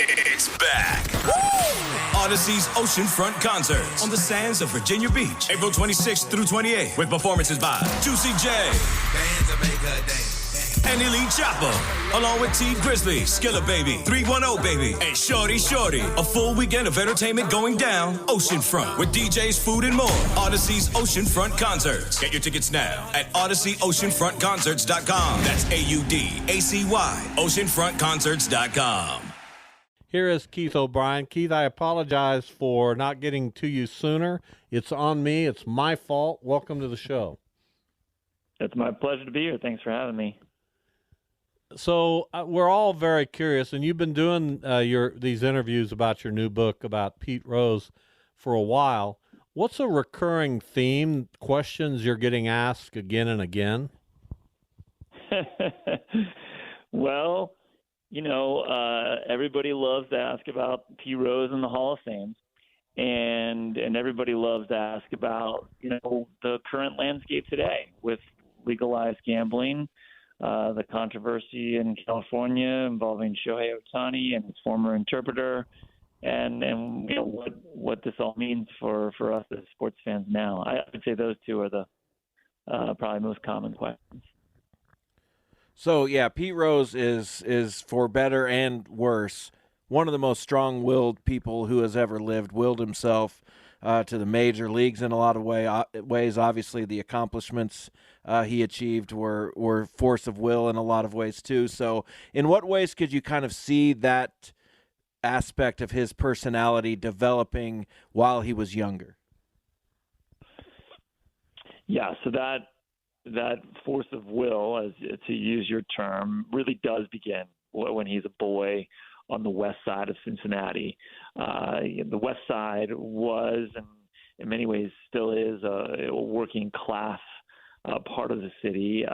It's back. Woo! Odyssey's Oceanfront Concerts on the sands of Virginia Beach, April 26th through 28th, with performances by Juicy J, and Elite Chopper, along with T Grizzly, Skilla Baby, 310 Baby, and Shorty Shorty. A full weekend of entertainment going down Oceanfront with DJs, food, and more. Odyssey's Oceanfront Concerts. Get your tickets now at OdysseyOceanfrontConcerts.com. That's AUDACY, OceanfrontConcerts.com. Here is Keith O'Brien. Keith, I apologize for not getting to you sooner. It's on me. It's my fault. Welcome to the show. It's my pleasure to be here. Thanks for having me. So we're all very curious, and you've been doing these interviews about your new book about Pete Rose for a while. What's a recurring theme, questions you're getting asked again and again? Well, everybody loves to ask about Pete Rose and the Hall of Fame, and everybody loves to ask about, the current landscape today with legalized gambling, the controversy in California involving Shohei Ohtani and his former interpreter, and what this all means for us as sports fans now. I would say those two are the probably most common questions. So, yeah, Pete Rose is for better and worse, one of the most strong-willed people who has ever lived, willed himself to the major leagues in a lot of ways. Obviously, the accomplishments he achieved were force of will in a lot of ways, too. So in what ways could you kind of see that aspect of his personality developing while he was younger? Yeah, so that force of will, as to use your term, really does begin when he's a boy on the west side of Cincinnati. The west side was, and in many ways still is, a working class part of the city.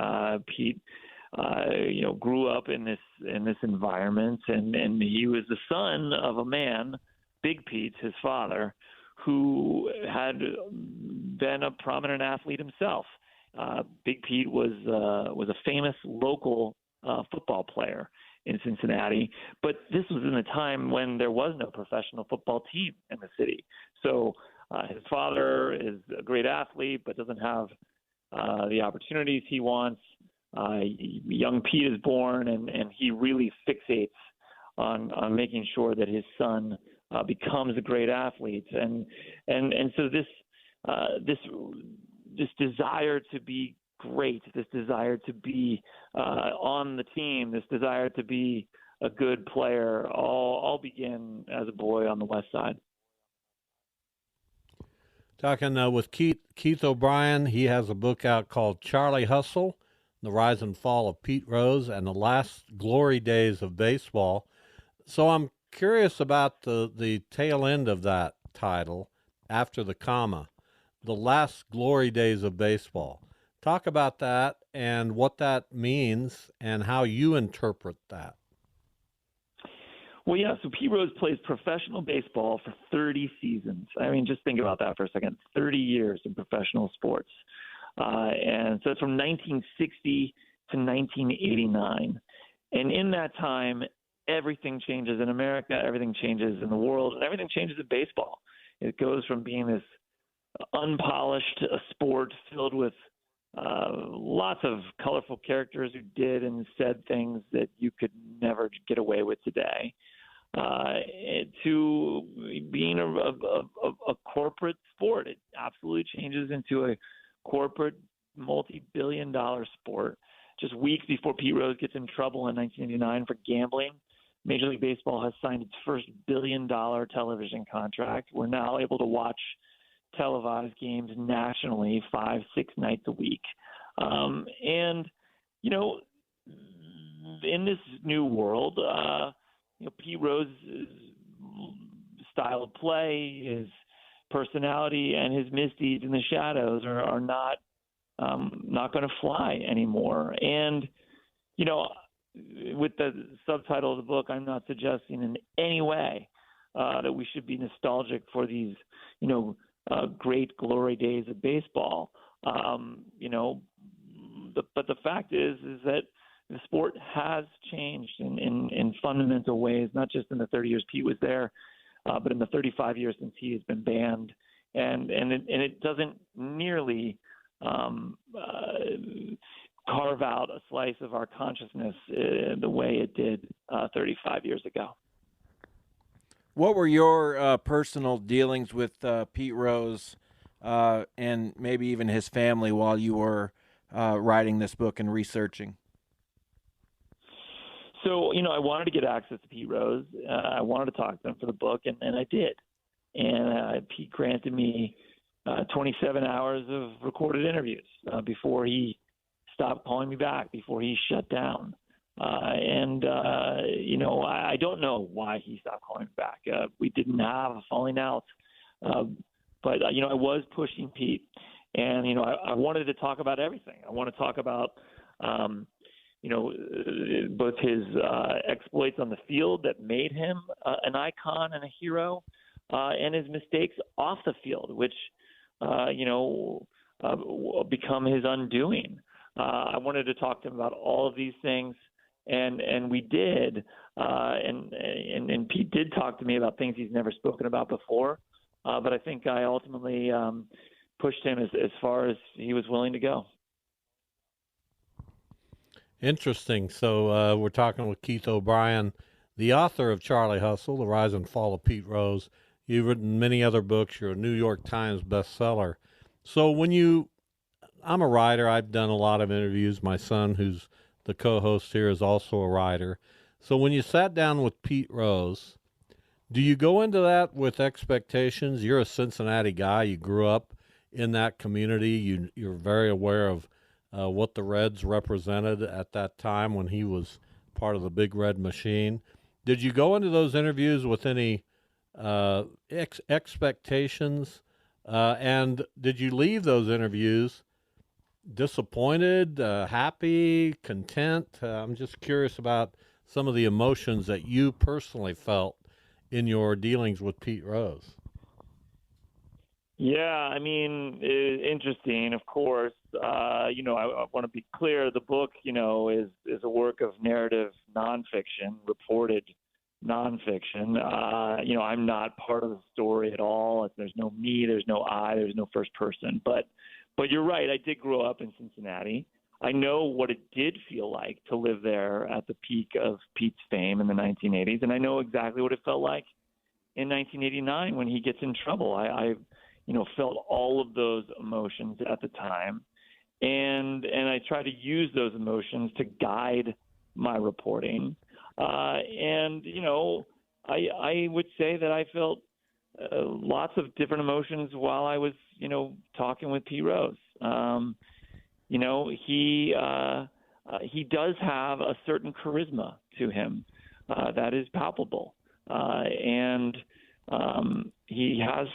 Pete, grew up in this environment, and he was the son of a man, Big Pete, his father, who had been a prominent athlete himself. Big Pete was a famous local football player in Cincinnati, but this was in a time when there was no professional football team in the city. So his father is a great athlete, but doesn't have the opportunities he wants. Young Pete is born, and he really fixates on making sure that his son becomes a great athlete. And so this desire to be great, this desire to be on the team, this desire to be a good player, all began as a boy on the west side. Talking with Keith O'Brien, he has a book out called Charlie Hustle, The Rise and Fall of Pete Rose and the Last Glory Days of Baseball. So I'm curious about the tail end of that title, after the comma, The Last Glory Days of Baseball. Talk about that and what that means and how you interpret that. Well, yeah, so Pete Rose plays professional baseball for 30 seasons. I mean, just think about that for a second. 30 years in professional sports. And so it's from 1960 to 1989. And in that time, everything changes in America, everything changes in the world, and everything changes in baseball. It goes from being this unpolished sport filled with lots of colorful characters who did and said things that you could never get away with today, to being a corporate sport. It absolutely changes into a corporate multi-billion-dollar sport. Just weeks before Pete Rose gets in trouble in 1989 for gambling, Major League Baseball has signed its first billion-dollar television contract. We're now able to watch televised games nationally 5-6 nights a week. And, in this new world, Pete Rose's style of play, his personality, and his misdeeds in the shadows are not going to fly anymore. And, with the subtitle of the book, I'm not suggesting in any way that we should be nostalgic for these, great glory days of baseball. But the fact is that the sport has changed in fundamental ways, not just in the 30 years Pete was there, but in the 35 years since he has been banned. And it doesn't nearly carve out a slice of our consciousness the way it did 35 years ago. What were your personal dealings with Pete Rose and maybe even his family while you were writing this book and researching? So, I wanted to get access to Pete Rose. I wanted to talk to him for the book, and I did. And Pete granted me 27 hours of recorded interviews before he stopped calling me back, before he shut down. I don't know why he stopped calling me back. We didn't have a falling out. But I was pushing Pete. And, I wanted to talk about everything. I want to talk about, both his exploits on the field that made him an icon and a hero, and his mistakes off the field, which, become his undoing. I wanted to talk to him about all of these things, and we did. And Pete did talk to me about things he's never spoken about before, but I think I ultimately pushed him as far as he was willing to go. Interesting. So we're talking with Keith O'Brien, the author of Charlie Hustle, The Rise and Fall of Pete Rose. You've written many other books. You're a New York Times bestseller. So I'm a writer. I've done a lot of interviews. My son, who's the co-host here, is also a writer. So when you sat down with Pete Rose, do you go into that with expectations? You're a Cincinnati guy. You grew up in that community. You're very aware of what the Reds represented at that time when he was part of the Big Red Machine. Did you go into those interviews with any expectations? And did you leave those interviews disappointed, happy, content? I'm just curious about some of the emotions that you personally felt in your dealings with Pete Rose. Yeah, interesting, of course. I want to be clear. The book, is a work of narrative nonfiction, reported nonfiction. I'm not part of the story at all. There's no me, there's no I, there's no first person. But you're right. I did grow up in Cincinnati. I know what it did feel like to live there at the peak of Pete's fame in the 1980s, and I know exactly what it felt like in 1989 when he gets in trouble. I felt all of those emotions at the time, and I try to use those emotions to guide my reporting. I would say that I felt lots of different emotions while I was, talking with Pete Rose. He does have a certain charisma to him that is palpable, and he has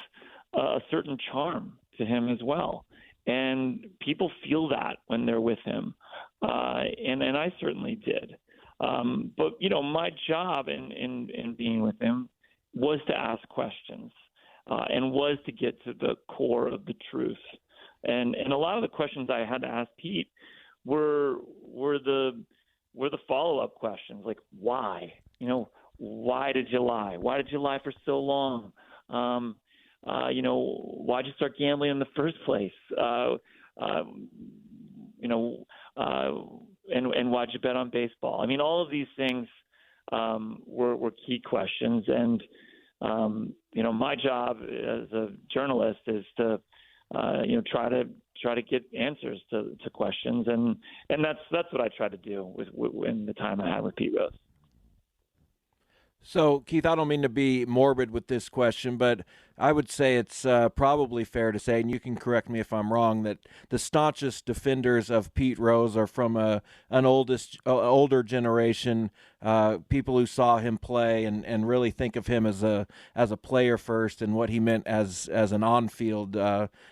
a certain charm to him as well. And people feel that when they're with him. And I certainly did. But my job in being with him was to ask questions and was to get to the core of the truth. And a lot of the questions I had to ask Pete were the follow-up questions, like why? Why did you lie? Why did you lie for so long? Why'd you start gambling in the first place? And why'd you bet on baseball? All of these things were key questions. And, my job as a journalist is to, try to get answers to questions. And that's what I try to do in the time I had with Pete Rose. So, Keith, I don't mean to be morbid with this question, but I would say it's probably fair to say, and you can correct me if I'm wrong, that the staunchest defenders of Pete Rose are from an older generation, people who saw him play and really think of him as a player first and what he meant as an on-field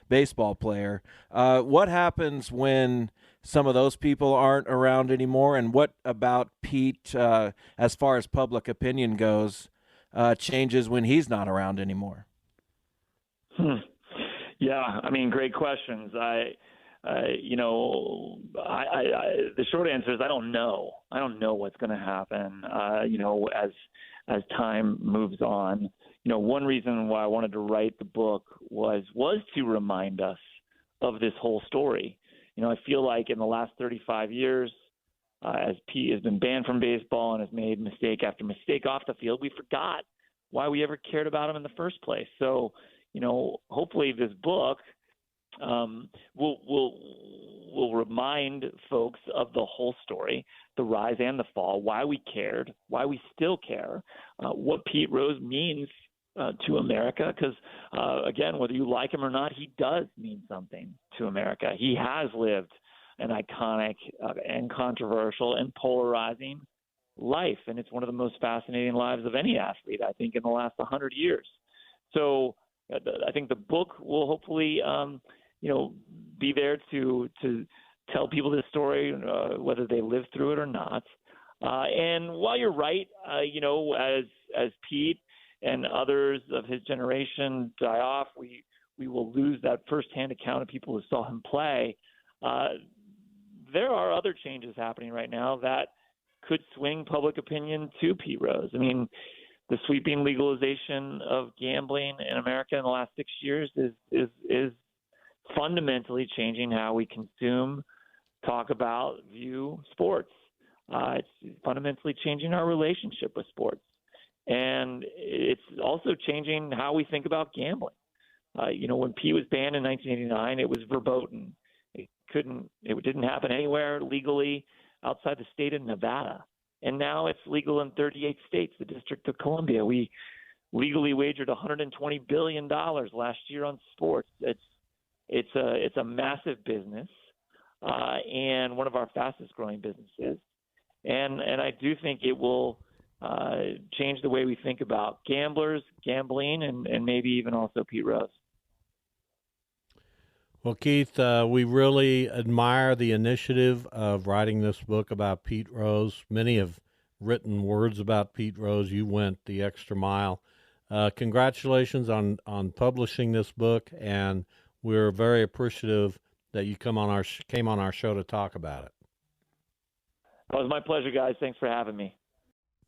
baseball player. What happens when some of those people aren't around anymore, and what about Pete, as far as public opinion goes, changes when he's not around anymore? Yeah, great questions. the short answer is I don't know. I don't know what's going to happen. As time moves on. One reason why I wanted to write the book was to remind us of this whole story. I feel like in the last 35 years, as Pete has been banned from baseball and has made mistake after mistake off the field, we forgot why we ever cared about him in the first place. So, hopefully this book will remind folks of the whole story, the rise and the fall, why we cared, why we still care, what Pete Rose means to America. Because, again, whether you like him or not, he does mean something to America. He has lived an iconic and controversial and polarizing life, and it's one of the most fascinating lives of any athlete, I think, in the last 100 years. So I think the book will hopefully be there to tell people this story, whether they lived through it or not. And while you're right, as Pete and others of his generation die off, we will lose that firsthand account of people who saw him play. There are other changes happening right now that could swing public opinion to Pete Rose. I mean, the sweeping legalization of gambling in America in the last 6 years is fundamentally changing how we consume, talk about, view sports. It's fundamentally changing our relationship with sports. And it's also changing how we think about gambling. When Pete was banned in 1989, it was verboten. It didn't happen anywhere legally outside the state of Nevada. And now it's legal in 38 states, the District of Columbia. We legally wagered $120 billion last year on sports. It's a massive business and one of our fastest growing businesses. And I do think it will change the way we think about gamblers, gambling, and maybe even also Pete Rose. Well, Keith, we really admire the initiative of writing this book about Pete Rose. Many have written words about Pete Rose. You went the extra mile. Congratulations on publishing this book, and we're very appreciative that you came on our show to talk about it. It was my pleasure, guys. Thanks for having me.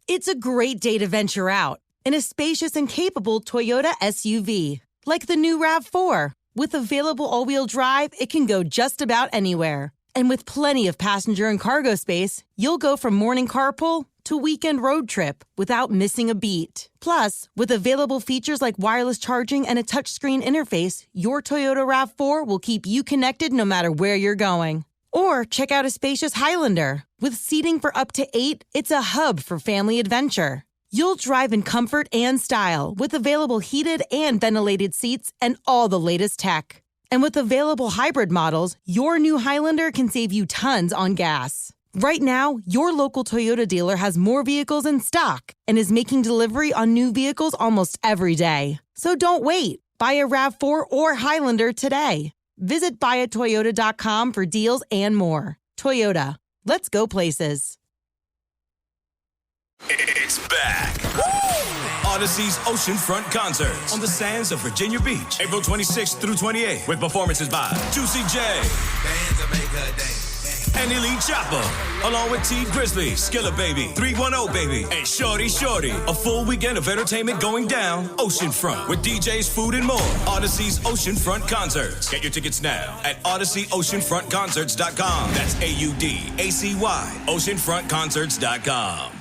It's a great day to venture out in a spacious and capable Toyota SUV, like the new RAV4. With available all-wheel drive, it can go just about anywhere. And with plenty of passenger and cargo space, you'll go from morning carpool to weekend road trip without missing a beat. Plus, with available features like wireless charging and a touchscreen interface, your Toyota RAV4 will keep you connected no matter where you're going. Or check out a spacious Highlander. With seating for up to 8, it's a hub for family adventure. You'll drive in comfort and style with available heated and ventilated seats and all the latest tech. And with available hybrid models, your new Highlander can save you tons on gas. Right now, your local Toyota dealer has more vehicles in stock and is making delivery on new vehicles almost every day. So don't wait. Buy a RAV4 or Highlander today. Visit buyatoyota.com for deals and more. Toyota, let's go places. It's back. Odyssey's Oceanfront Concerts on the sands of Virginia Beach, April 26th through 28th, with performances by Juicy J and Elite Chopper, along with T Grizzly, Skilla Baby, 310 Baby, and Shorty Shorty. A full weekend of entertainment going down Oceanfront with DJs, food, and more. Odyssey's Oceanfront Concerts. Get your tickets now at OdysseyOceanfrontConcerts.com. That's AUDACY, OceanfrontConcerts.com.